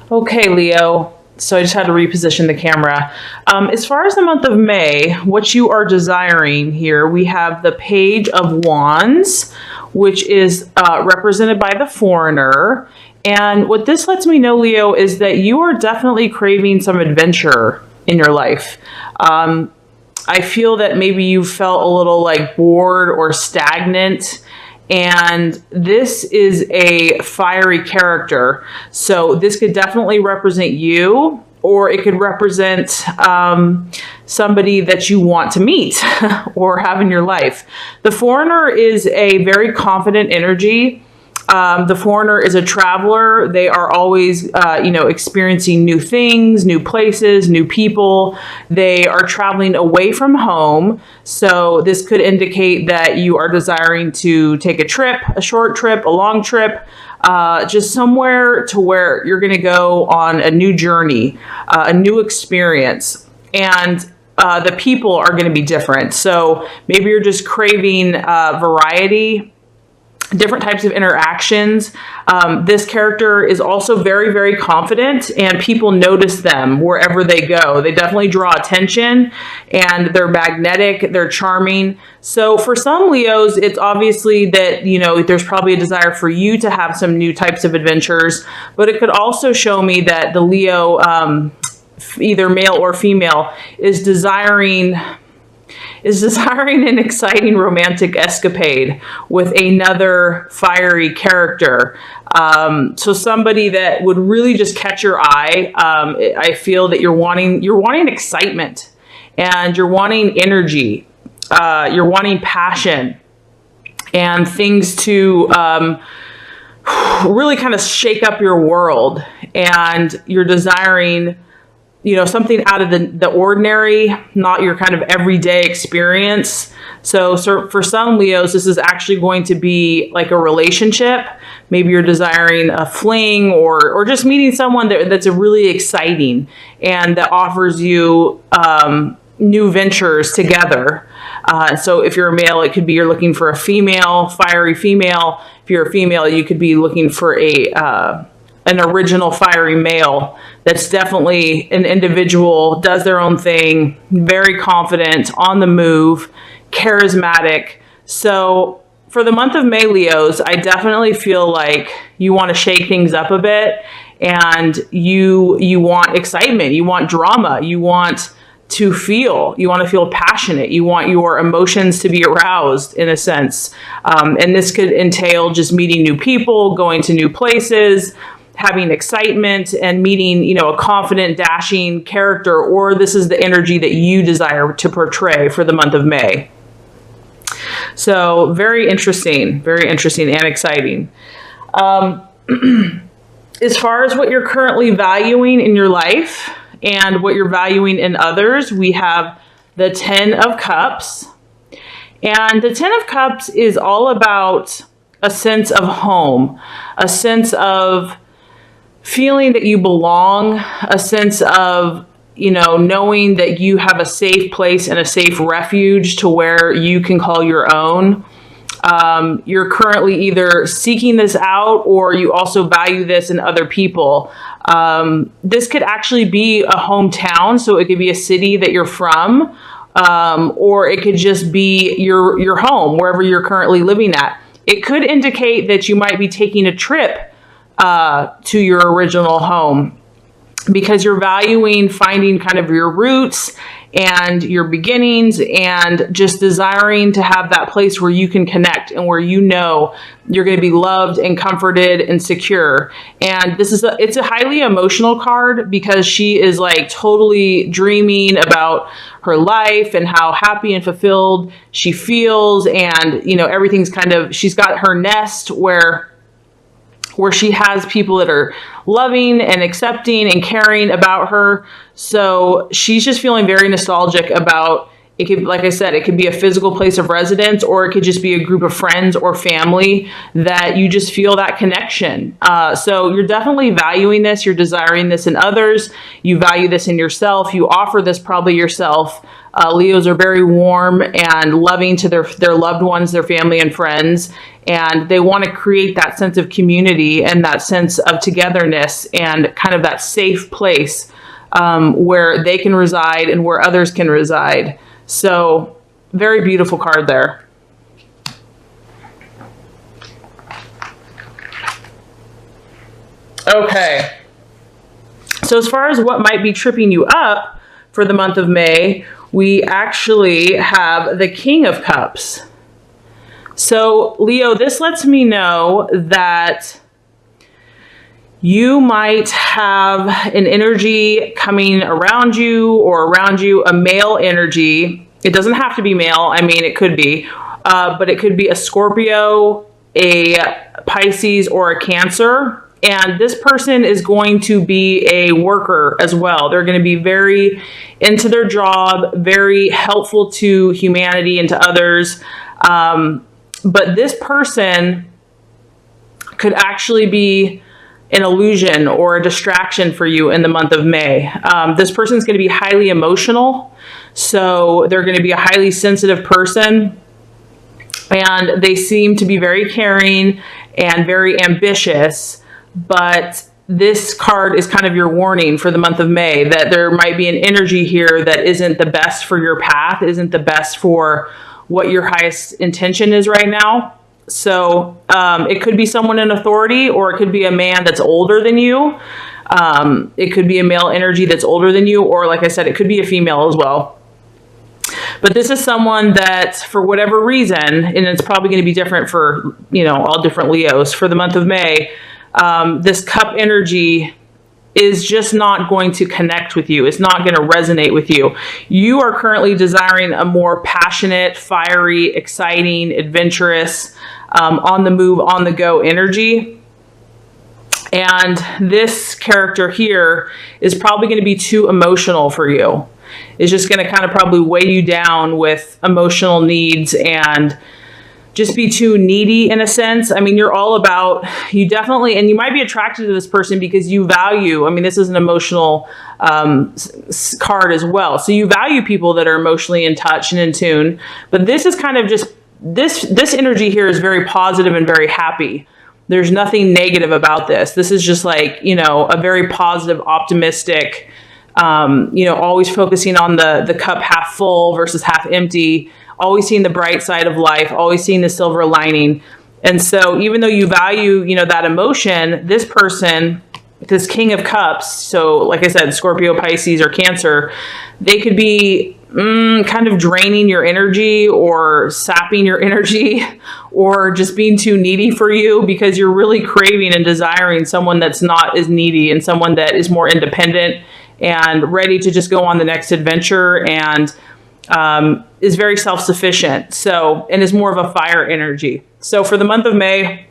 Okay, Leo. So I just had to reposition the camera. As far as the month of May, what you are desiring here, we have the Page of Wands, which is represented by the Foreigner. And what this lets me know, Leo, is that you are definitely craving some adventure in your life. I feel that maybe you felt a little like bored or stagnant. And this is a fiery character. So this could definitely represent you, or it could represent somebody that you want to meet or have in your life. The Foreigner is a very confident energy. The Foreigner is a traveler. They are always, experiencing new things, new places, new people. They are traveling away from home. So this could indicate that you are desiring to take a trip, a short trip, a long trip, just somewhere to where you're going to go on a new journey, a new experience. And the people are going to be different. So maybe you're just craving variety, different types of interactions. This character is also very, very confident, and people notice them wherever they go. They definitely draw attention, and they're magnetic, they're charming. So for some Leos, it's obviously that, there's probably a desire for you to have some new types of adventures, but it could also show me that the Leo, either male or female, is desiring an exciting romantic escapade with another fiery character. So somebody that would really just catch your eye. I feel that you're wanting excitement, and you're wanting energy. You're wanting passion and things to really kind of shake up your world, and you're desiring something out of the ordinary, not your kind of everyday experience. So for some Leos, this is actually going to be like a relationship. Maybe you're desiring a fling, or just meeting someone that's really exciting and that offers you new ventures together. So if you're a male, it could be you're looking for a female, fiery female. If you're a female, you could be looking for an original fiery male that's definitely an individual, does their own thing, very confident, on the move, charismatic. So for the month of May, Leos, I definitely feel like you want to shake things up a bit, and you want excitement, you want drama, you want to feel passionate, you want your emotions to be aroused in a sense. And this could entail just meeting new people, going to new places, having excitement, and meeting, a confident, dashing character, or this is the energy that you desire to portray for the month of May. So very interesting and exciting. As far as what you're currently valuing in your life and what you're valuing in others, we have the 10 of Cups. And the 10 of Cups is all about a sense of home, a sense of feeling that you belong, a sense of, knowing that you have a safe place and a safe refuge to where you can call your own. You're currently either seeking this out, or you also value this in other people. This could actually be a hometown, so it could be a city that you're from, or it could just be your home, wherever you're currently living at. It could indicate that you might be taking a trip to your original home, because you're valuing finding kind of your roots and your beginnings, and just desiring to have that place where you can connect and where you're going to be loved and comforted and secure. And it's a highly emotional card, because she is like totally dreaming about her life and how happy and fulfilled she feels, and everything's she's got her nest where she has people that are loving and accepting and caring about her. So she's just feeling very nostalgic about It could, like I said, it could be a physical place of residence, or it could just be a group of friends or family that you just feel that connection. So you're definitely valuing this. You're desiring this in others. You value this in yourself. You offer this probably yourself. Leos are very warm and loving to their loved ones, their family and friends, and they want to create that sense of community and that sense of togetherness and kind of that safe place where they can reside and where others can reside. So very beautiful card there. Okay. So as far as what might be tripping you up for the month of May, we actually have the King of Cups. So Leo, this lets me know that you might have an energy coming around you or around you, a male energy. It doesn't have to be male. I mean, it could be, but it could be a Scorpio, a Pisces, or a Cancer. And this person is going to be a worker as well. They're going to be very into their job, very helpful to humanity and to others. But this person could actually be an illusion or a distraction for you in the month of May. This person is going to be highly emotional. So they're going to be a highly sensitive person. And they seem to be very caring and very ambitious. But this card is kind of your warning for the month of May, that there might be an energy here that isn't the best for your path, isn't the best for what your highest intention is right now. So it could be someone in authority, or it could be a man that's older than you. It could be a male energy that's older than you, or like I said, it could be a female as well. But this is someone that, for whatever reason, and it's probably going to be different for, you know, all different Leos for the month of May, this cup energy is just not going to connect with you. It's not going to resonate with you. You are currently desiring a more passionate, fiery, exciting, adventurous, on the move, on the go energy. And this character here is probably going to be too emotional for you. It's just going to kind of probably weigh you down with emotional needs and just be too needy in a sense. I mean, you're all about, you definitely, and you might be attracted to this person because you value, I mean, this is an emotional card as well. So you value people that are emotionally in touch and in tune, but this is kind of just, this energy here is very positive and very happy. There's nothing negative about this. This is just like, you know, a very positive, optimistic, you know, always focusing on the cup half full versus half empty, always seeing the bright side of life, always seeing the silver lining. And so even though you value, you know, that emotion, this person, this King of Cups, so like I said, Scorpio, Pisces, or Cancer, they could be kind of draining your energy or sapping your energy or just being too needy for you, because you're really craving and desiring someone that's not as needy and someone that is more independent and ready to just go on the next adventure and is very self-sufficient. So, and is more of a fire energy. So for the month of May,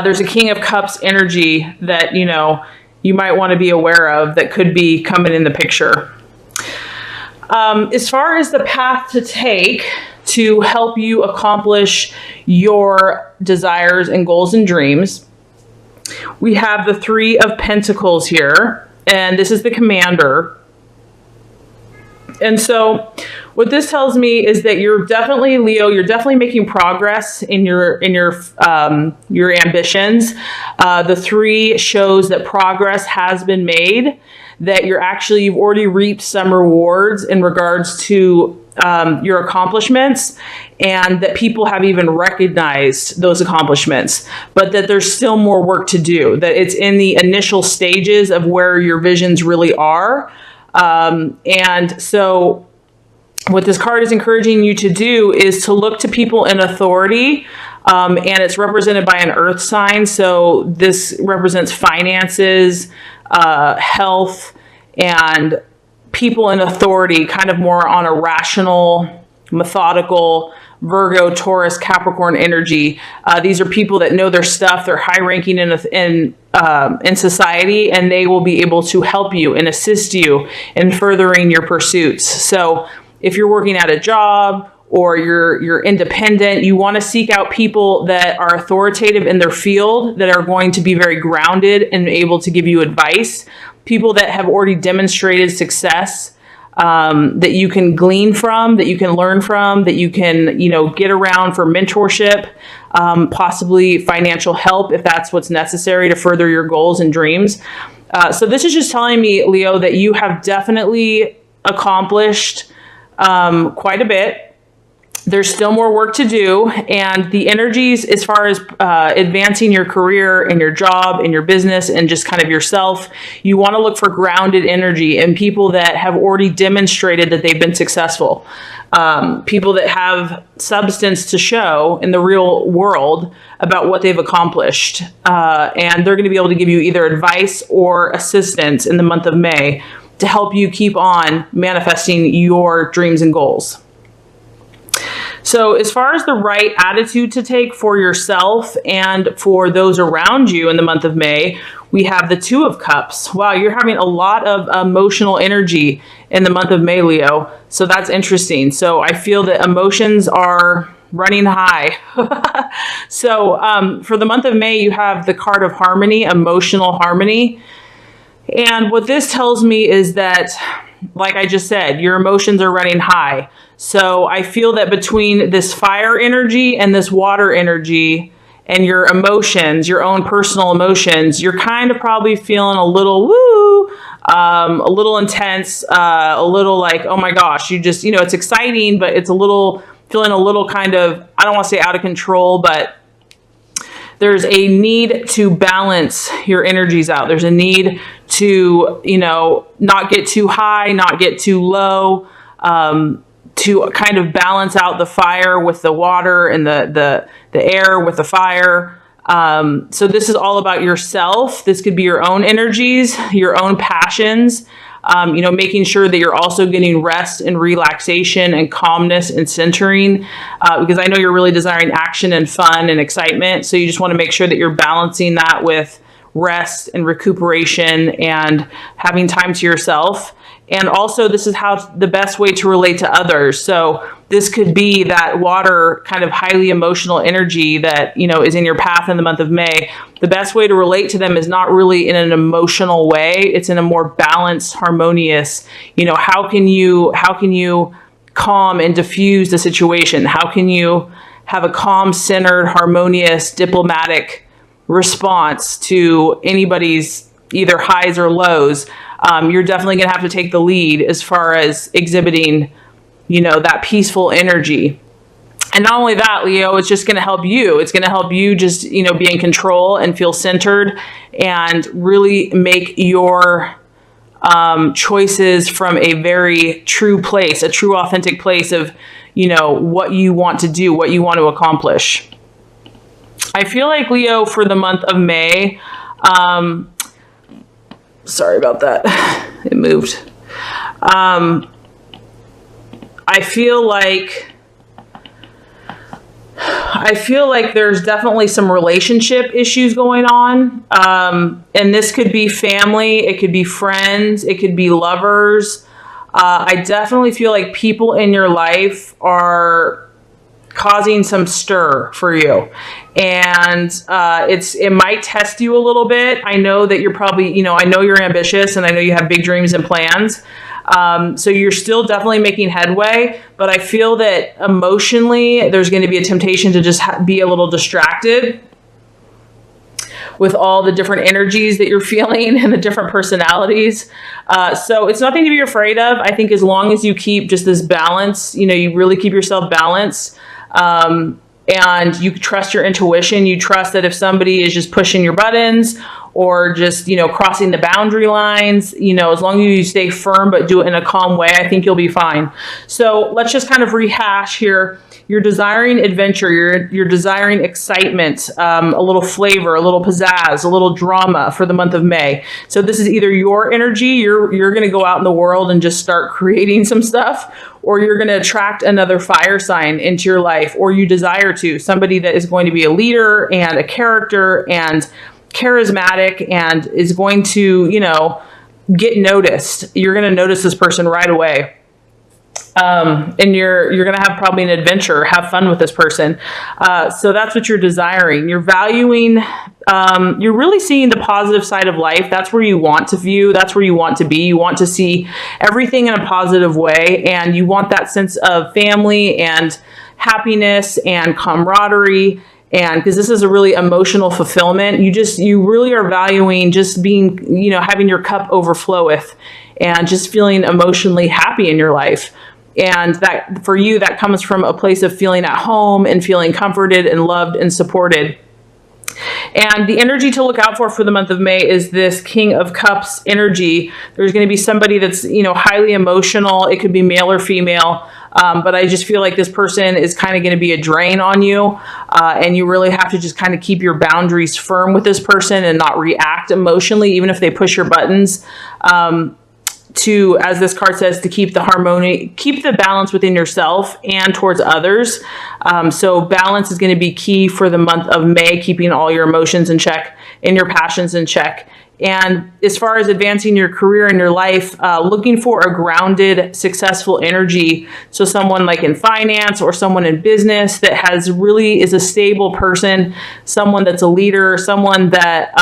there's a King of Cups energy that, you know, you might want to be aware of that could be coming in the picture. As far as the path to take to help you accomplish your desires and goals and dreams, we have the Three of Pentacles here, and this is the commander. And so what this tells me is that you're definitely, Leo, you're definitely making progress in your ambitions. The three shows that progress has been made, that you've already reaped some rewards in regards to your accomplishments, and that people have even recognized those accomplishments, but that there's still more work to do, that it's in the initial stages of where your visions really are. And so what this card is encouraging you to do is to look to people in authority, and it's represented by an earth sign. So this represents finances, health, and people in authority, kind of more on a rational, methodical, Virgo, Taurus, Capricorn energy. These are people that know their stuff. They're high ranking in society, and they will be able to help you and assist you in furthering your pursuits. So if you're working at a job or you're independent, you want to seek out people that are authoritative in their field, that are going to be very grounded and able to give you advice, people that have already demonstrated success, that you can glean from, that you can learn from, that you can, get around for mentorship, possibly financial help if that's what's necessary to further your goals and dreams. So this is just telling me, Leo, that you have definitely accomplished quite a bit. There's still more work to do, and the energies as far as advancing your career and your job and your business and just kind of yourself, you want to look for grounded energy and people that have already demonstrated that they've been successful. People that have substance to show in the real world about what they've accomplished. And they're going to be able to give you either advice or assistance in the month of May to help you keep on manifesting your dreams and goals. So as far as the right attitude to take for yourself and for those around you in the month of May, we have the Two of Cups. Wow, you're having a lot of emotional energy in the month of May, Leo. So that's interesting. So I feel that emotions are running high. So for the month of May, you have the card of harmony, emotional harmony. And what this tells me is that, like I just said, your emotions are running high. So I feel that between this fire energy and this water energy and your emotions, your own personal emotions, you're kind of probably feeling a little woo, a little intense, a little like, oh my gosh, you just, it's exciting, but it's feeling a little kind of, I don't want to say out of control, but there's a need to balance your energies out. There's a need to, not get too high, not get too low, to kind of balance out the fire with the water and the air with the fire. So this is all about yourself. This could be your own energies, your own passions, making sure that you're also getting rest and relaxation and calmness and centering, because I know you're really desiring action and fun and excitement. So you just want to make sure that you're balancing that with rest and recuperation and having time to yourself. And also, this is how the best way to relate to others. So this could be that water kind of highly emotional energy that, is in your path in the month of May. The best way to relate to them is not really in an emotional way. It's in a more balanced, harmonious, how can you calm and diffuse the situation? How can you have a calm, centered, harmonious, diplomatic response to anybody's either highs or lows? You're definitely going to have to take the lead as far as exhibiting, that peaceful energy. And not only that, Leo, it's just going to help you. It's going to help you just, be in control and feel centered and really make your choices from a very true place, a true authentic place of, what you want to do, what you want to accomplish. I feel like, Leo, for the month of May, sorry about that. It moved. I feel like there's definitely some relationship issues going on. And this could be family, it could be friends, it could be lovers. I definitely feel like people in your life are causing some stir for you. And it might test you a little bit. I know that you're probably, I know you're ambitious and I know you have big dreams and plans. So you're still definitely making headway, but I feel that emotionally there's going to be a temptation to just be a little distracted with all the different energies that you're feeling and the different personalities. So it's nothing to be afraid of. I think as long as you keep just this balance, you really keep yourself balanced. And you trust your intuition. You trust that if somebody is just pushing your buttons or just, crossing the boundary lines, as long as you stay firm but do it in a calm way, I think you'll be fine. So let's just kind of rehash here. You're desiring adventure. You're desiring excitement, a little flavor, a little pizzazz, a little drama for the month of May. So this is either your energy. You're going to go out in the world and just start creating some stuff, or you're going to attract another fire sign into your life, or you desire to, somebody that is going to be a leader and a character and charismatic and is going to, get noticed. You're going to notice this person right away. And you're going to have probably an adventure, have fun with this person. So that's what you're desiring. You're valuing, you're really seeing the positive side of life. That's where you want to view. That's where you want to be. You want to see everything in a positive way. And you want that sense of family and happiness and camaraderie. And because this is a really emotional fulfillment, you really are valuing just being, having your cup overfloweth and just feeling emotionally happy in your life. And that for you, that comes from a place of feeling at home and feeling comforted and loved and supported. And the energy to look out for the month of May is this King of Cups energy. There's going to be somebody that's, highly emotional. It could be male or female. But I just feel like this person is kind of going to be a drain on you. And you really have to just kind of keep your boundaries firm with this person and not react emotionally, even if they push your buttons. As this card says, to keep the harmony, keep the balance within yourself and towards others. So balance is going to be key for the month of May, keeping all your emotions in check and your passions in check. And as far as advancing your career and your life, looking for a grounded, successful energy. So someone like in finance or someone in business that is a stable person, someone that's a leader, someone that,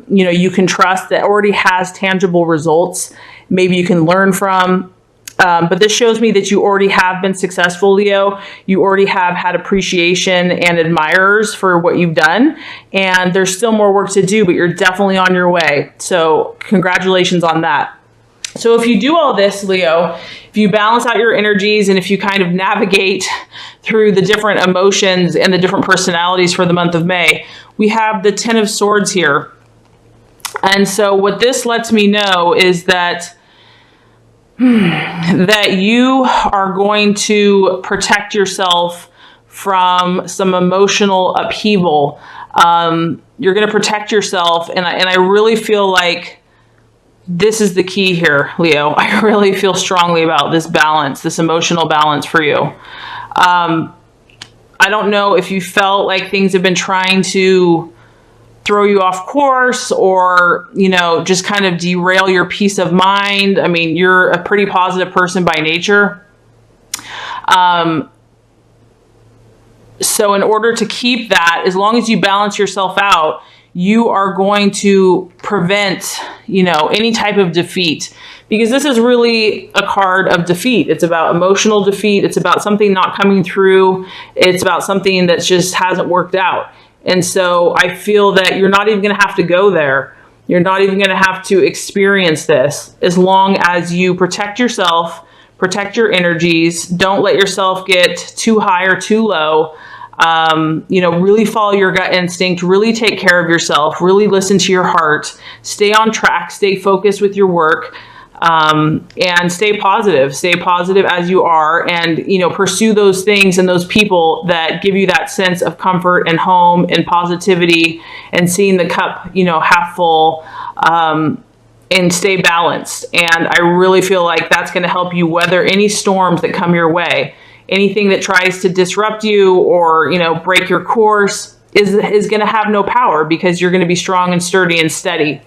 you can trust, that already has tangible results. Maybe you can learn from. But this shows me that you already have been successful, Leo. You already have had appreciation and admirers for what you've done. And there's still more work to do, but you're definitely on your way. So congratulations on that. So if you do all this, Leo, if you balance out your energies and if you kind of navigate through the different emotions and the different personalities for the month of May, we have the Ten of Swords here. And so what this lets me know is that you are going to protect yourself from some emotional upheaval. You're going to protect yourself. And I really feel like this is the key here, Leo. I really feel strongly about this balance, this emotional balance for you. I don't know if you felt like things have been trying to throw you off course or, just kind of derail your peace of mind. I mean, you're a pretty positive person by nature. So in order to keep that, as long as you balance yourself out, you are going to prevent, any type of defeat, because this is really a card of defeat. It's about emotional defeat. It's about something not coming through. It's about something that just hasn't worked out. And so I feel that you're not even going to have to go there. You're not even going to have to experience this, as long as you protect yourself, protect your energies. Don't let yourself get too high or too low. Really follow your gut instinct, really take care of yourself, really listen to your heart, stay on track, stay focused with your work. And stay positive as you are, and, pursue those things and those people that give you that sense of comfort and home and positivity and seeing the cup, half full, and stay balanced. And I really feel like that's going to help you weather any storms that come your way. Anything that tries to disrupt you or, break your course is going to have no power, because you're going to be strong and sturdy and steady.